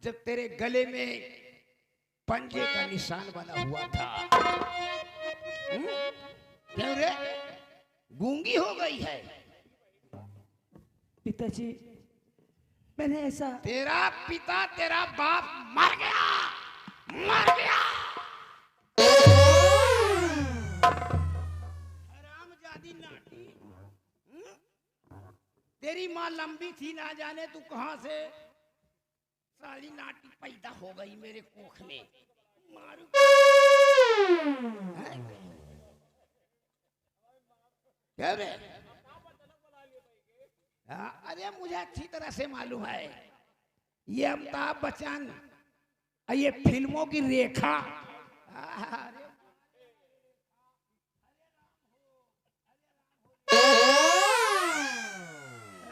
जब तेरे गले में पंजे का निशान बना हुआ था। क्यों रे, गूंगी हो गई है? पिताजी, मैंने ऐसा। तेरा पिता, तेरा बाप मर गया, मर गया। हरामजादी नाटी। तेरी माँ लंबी थी, ना जाने तू कहां से साली नाटी पैदा हो गई मेरे कोख में। मारू। क्या रे? अरे मुझे अच्छी तरह से मालूम है, ये अमिताभ बच्चन, ये फिल्मों की रेखा।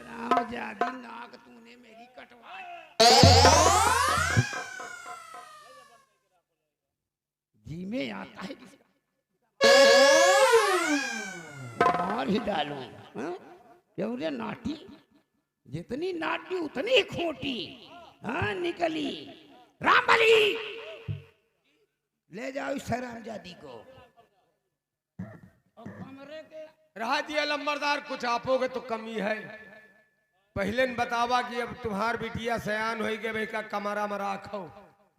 रामजादी नाक तूने मेरी कटवाई। जी में आता है किसका? मार ही डालूं। क्यों रे नाटी? जितनी नाटी उतनी खोटी। हाँ निकली। रामबली, ले जाओ इस हरामजादी को। और कमरे के रहा दिया लंबरदार, कुछ आपोगे तो कमी है। पहले न बतावा कि अब तुम्हार बिटिया सयान हो गए, भाई का कमरा में राखो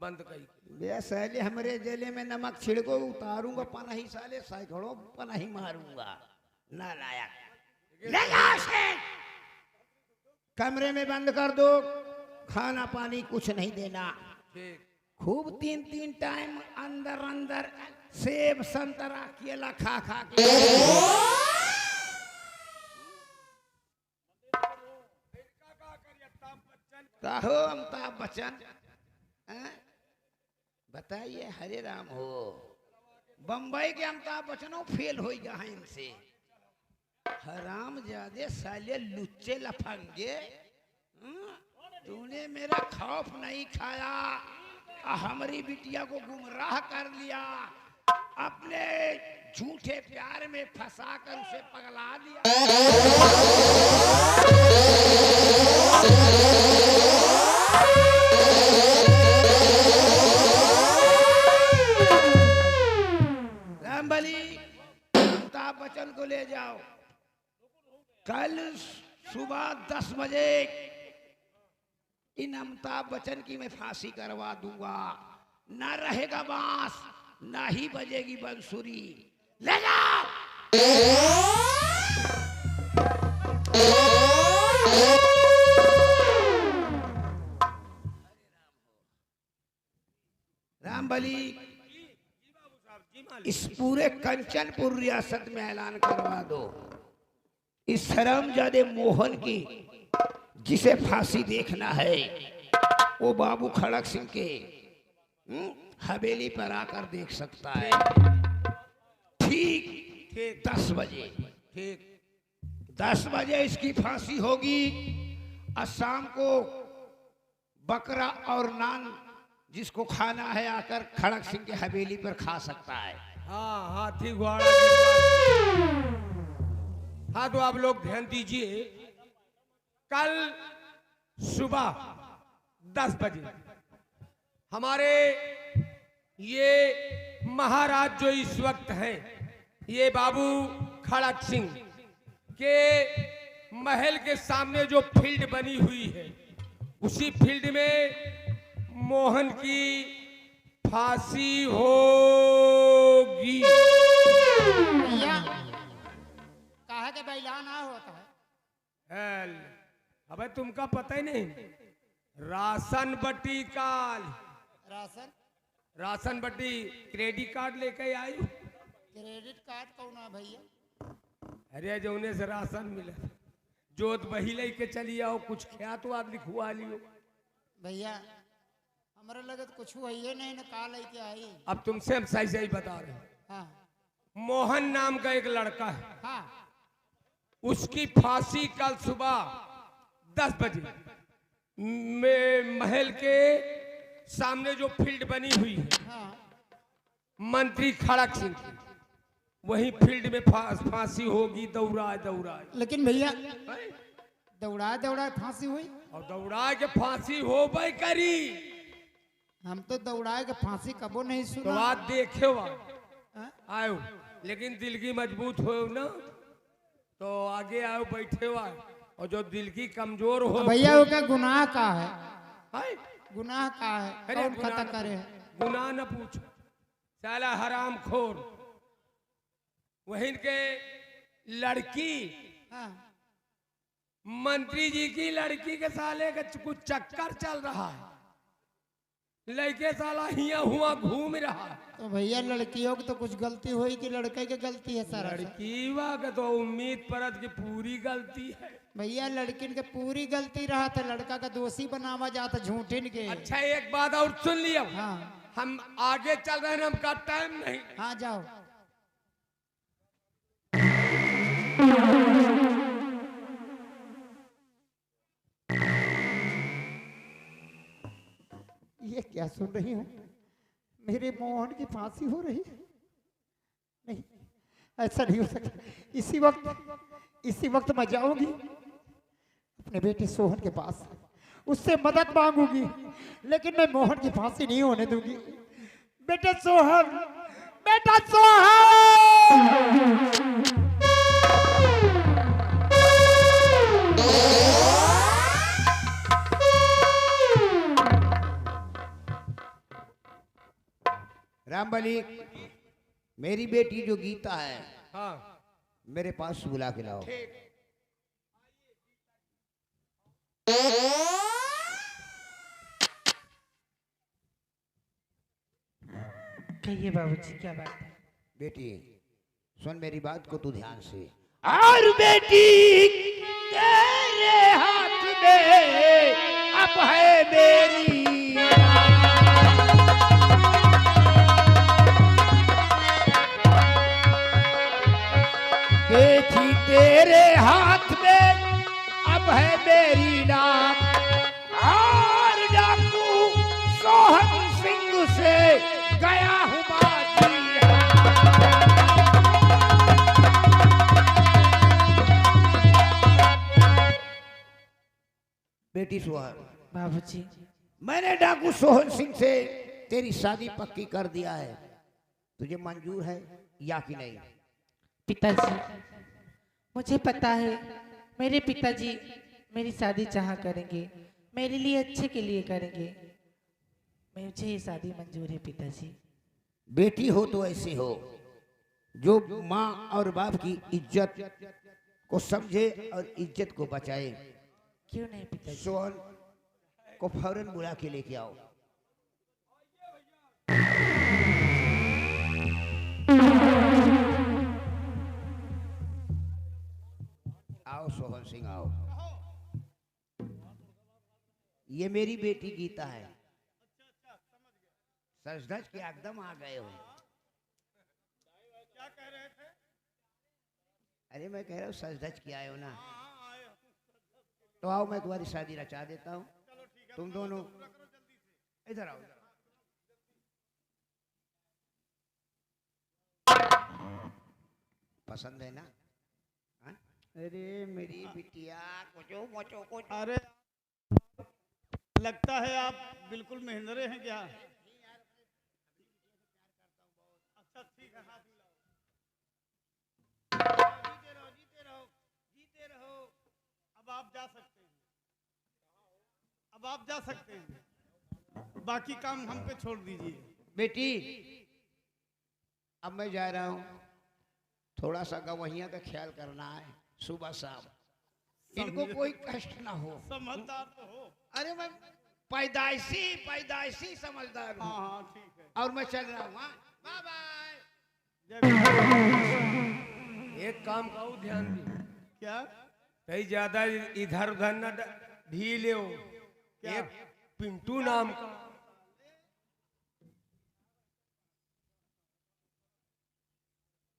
बंद कई। बे साले हमरे जेले में नमक छिड़को, उतारूंगा पनाही, साले सैकड़ों पनाही मारूंगा। नालायक, ले जाओ इसे। कमरे में बंद कर दो, खाना पानी कुछ नहीं देना। खूब 3-3 टाइम अंदर अंदर सेब संतरा केला खा खा के। कहो अमिताभ बच्चन, बताइए। हरे राम हो, बम्बई के अमिताभ बच्चन हो, फेल हो गया है इनसे। हराम ज्यादा साले लुच्चे लफंगे। तूने मेरा खौफ नहीं खाया, हमारी बिटिया को गुमराह कर लिया, अपने झूठे प्यार में फंसा कर उसे पगला दिया। रामबली, अमिताभ बच्चन को ले जाओ। कल सुबह 10 बजे इन अमिताभ बच्चन की मैं फांसी करवा दूंगा। ना रहेगा बांस, ना ही बजेगी बंसुरी। ले जाओ। रामबली, इस पूरे कंचनपुर रियासत में ऐलान करवा दो, इस हरामजादे मोहन की जिसे फांसी देखना है, वो बाबू खड़क सिंह के हवेली पर आकर देख सकता है। ठीक 10 बजे। ठीक 10 बजे इसकी फांसी होगी, और शाम को बकरा और नान जिसको खाना है आकर खड़क सिंह के हवेली पर खा सकता है। हाँ, हाथी घोड़ा। हाँ तो आप लोग ध्यान दीजिए, कल सुबह 10 बजे हमारे ये महाराज जो इस वक्त हैं, ये बाबू खड़क सिंह के महल के सामने जो फील्ड बनी हुई है, उसी फील्ड में मोहन की फांसी होगी। भैया कहा के बैला ना होता है। अबे तुमका पता ही नहीं, राशन बटी काल। राशन बटी क्रेडिट कार्ड लेके आई। क्रेडिट कार्ड कौन है भैया? अरे जौने से राशन मिले, जोत बही लेके चली आओ, कुछ ख्या तो आदमी खुआ लियो। भैया हमारे लगे तो कुछ है नहीं ना, का लेके आई। अब तुमसे हम सही सही बता रहे हैं। हाँ। मोहन नाम का एक लड़का है। हाँ। उसकी फांसी कल सुबह 10 बजे में महल के सामने जो फील्ड बनी हुई है, हाँ। मंत्री खड़क सिंह की, वही फील्ड में फांसी होगी। दौड़ा दौड़ा। लेकिन भैया दौड़ा दौड़ा फांसी हुई, और दौड़ा के फांसी हो भाई करी। हम तो दौड़ाए के फांसी कबो नहीं तो सुना। बात देखे हाँ? आयो, लेकिन दिल की मजबूत हो ना तो आगे आओ बैठे हुआ, और जो दिल की कमजोर हो भैया वो क्या गुनाह का है? हाय, गुनाह का है? अरे कौन गुनाह खता न करे? पूछो, गुनाह न पूछो, साला हराम खोर। वहीं के लड़की हाँ। मंत्री जी की लड़की के साले का कुछ चक्कर चल रहा है, लड़के साला हिया हुआ घूम रहा है। तो भैया लड़कियों की तो कुछ गलती हुई कि लड़के की गलती है सारा? लड़की का तो उम्मीद परत की पूरी गलती है। भैया लड़किन के पूरी गलती रहा था, लड़का का दोषी बनावा जाता झूठिन के। अच्छा एक बात और सुन लिया, हाँ हम आगे चल रहे हैं, हमका टाइम नहीं। हाँ जाओ। ये क्या सुन रही हूँ? मेरे मोहन की फांसी हो रही है? नहीं, ऐसा नहीं हो सकता। इसी वक्त मैं जाऊंगी अपने बेटे सोहन के पास, उससे मदद मांगूंगी, लेकिन मैं मोहन की फांसी नहीं होने दूंगी। बेटे सोहन, बेटा सोहन! रामबली, मेरी बेटी जो गीता है, हाँ मेरे पास बुला के लाओ। कहिए बाबूजी, क्या बात है? बेटी सुन मेरी बात को तू ध्यान से। और बेटी तेरे हाथ में अब है मेरी, बेटी तेरे हाथ में अब है मेरी नाम, और डाकू सोहन सिंह से गया हूँ बाजी। बेटी सोहन, बाबूजी, मैंने डाकू सोहन सिंह से तेरी शादी पक्की कर दिया है, तुझे मंजूर है या कि नहीं? पिताजी, मुझे पता है मेरे पिताजी मेरी शादी चाह करेंगे, मेरे लिए अच्छे के लिए करेंगे। मुझे ये शादी मंजूर है पिताजी। बेटी हो तो ऐसे हो जो माँ और बाप की इज्जत को समझे और इज्जत को बचाए। क्यों नहीं पिताजी? सोहन को फौरन बुला के लेके आओ। आओ सोहन सिंह आओ। ये मेरी बेटी गीता है। सजधज के एकदम आ गए हो। क्या कह रहे थे? अरे मैं कह रहा हूँ सजधज के आए हो ना, तो आओ मैं तुम्हारी शादी रचा देता हूँ। तुम दोनों इधर आओ। पसंद है ना? हाँ? अरे मेरी बिटिया कुछो मोचो कुछ। अरे लगता है आप बिल्कुल महिंद्रे हैं क्या? अच्छा ठीक है, हाथ मिलाओ। जीते रहो, जीते रहो, जीते रहो। अब आप जा सकते हैं, अब आप जा सकते हैं, बाकी काम हम पे छोड़ दीजिए। बेटी अब मैं जा रहा हूँ, थोड़ा सा गवैया का ख्याल करना है सुबह शाम, इनको कोई कष्ट ना हो। समझदार तो हो। अरे मैं पैदाइशी समझदार हूँ। हाँ हाँ ठीक है। और मैं चल रहा हूँ। Bye bye. एक काम करो, ध्यान दी, क्या? कहीं ज्यादा इधर उधर न ढीले हो। एक पिंटू नाम का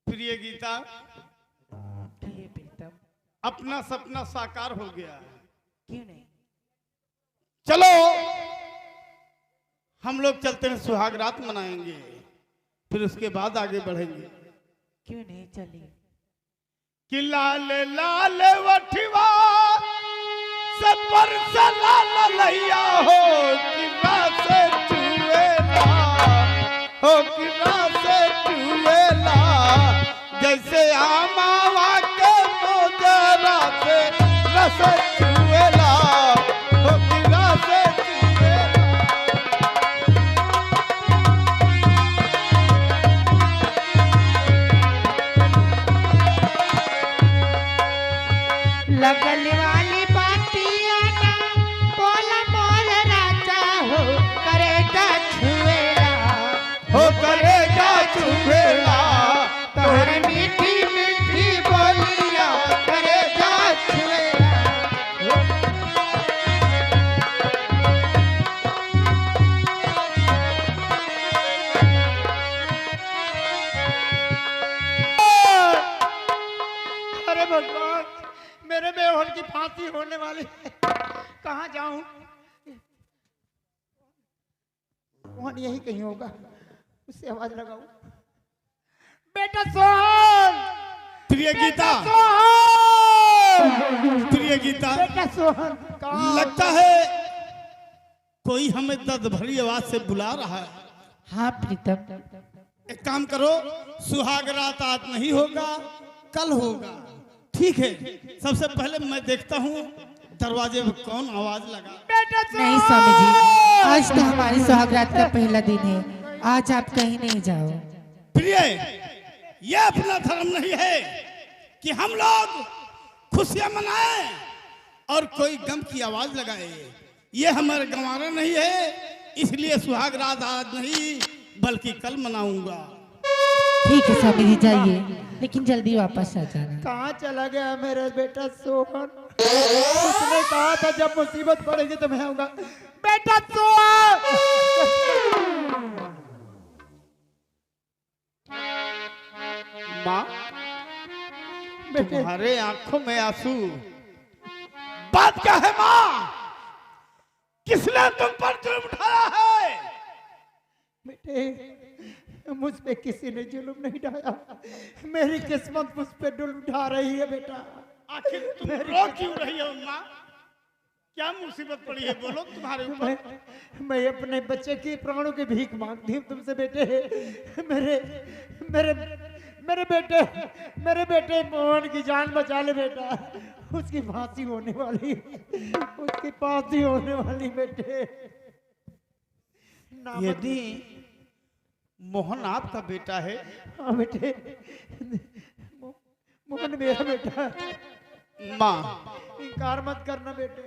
प्रिय गीता, कहिए प्रीतम, अपना सपना साकार हो गया है। क्यों नहीं? चलो हम लोग चलते हैं, सुहाग रात मनाएंगे, फिर उसके बाद आगे बढ़ेंगे। क्यों नहीं, चलिए। कि लाल लाल वठवा सब पर से लाल लैया हो, कि रात चुए हो कि रस चुएला जैसे आमावा के मोजरा से रस चुएला हो कि रस चुएला। लगल वाली बातिया ना बोला मोर राजा हो करे जा छुएला हो करेगा चुभेला तोहर मीठी मीठी बोलिया करे जा छुएला। अरे भगवान, मेरे मेहर की फांसी होने वाली है। कहाँ जाऊं? मोहन यही कहीं होगा, उससे आवाज लगाऊं। बेटा सोहन, प्रिय गीता, प्रिय गीता, बेटा सोहन कहाँ? लगता है कोई हमें दर्द भरी आवाज से बुला रहा है। हाँ प्रीतम, एक काम करो, सुहाग रात आज नहीं होगा, कल होगा। ठीक है, सबसे पहले मैं देखता हूँ दरवाजे में कौन आवाज लगा। बेटा नहीं स्वामी जी, आज तो हमारी सुहागरात का पहला दिन है, आज आप कहीं नहीं जाओ। प्रिय, यह अपना धर्म नहीं है कि हम लोग खुशियां मनाएं और कोई गम की आवाज लगाए। ये हमारे गंवारा नहीं है, इसलिए सुहाग रात आज नहीं बल्कि कल मनाऊंगा। ठीक है स्वामी जी, जाइए, लेकिन जल्दी वापस आ जाना। कहाँ चला गया मेरा बेटा सोहन? उसने कहा था जब मुसीबत पड़ेगी तो मैं आऊंगा। बेटा सोहन! माँ, बेटे, तुम्हारे आंखों में आंसू, बात क्या है माँ? किसने तुम पर जुल्म उठाया है? बेटे, मुझ पे किसी ने जुल्म नहीं ढाया, मेरी किस्मत मुझ पे जुल्म ढा रही है बेटा। आखिर तुम रो क्यों रही हो माँ? क्या मुसीबत पड़ी है, बोलो तुम्हारे ऊपर। मैं अपने बच्चे की प्राणों की भीख मांगती हूँ तुमसे बेटे। मेरे मेरे मेरे बेटे मोहन की जान बचा ले बेटा। उसकी फांसी होने वाली, उसकी फांसी होने वाली बेटे। यदि मोहन आपका बेटा है, हाँ बेटे, मोहन मेरा बेटा है। माँ इनकार मत करना बेटे।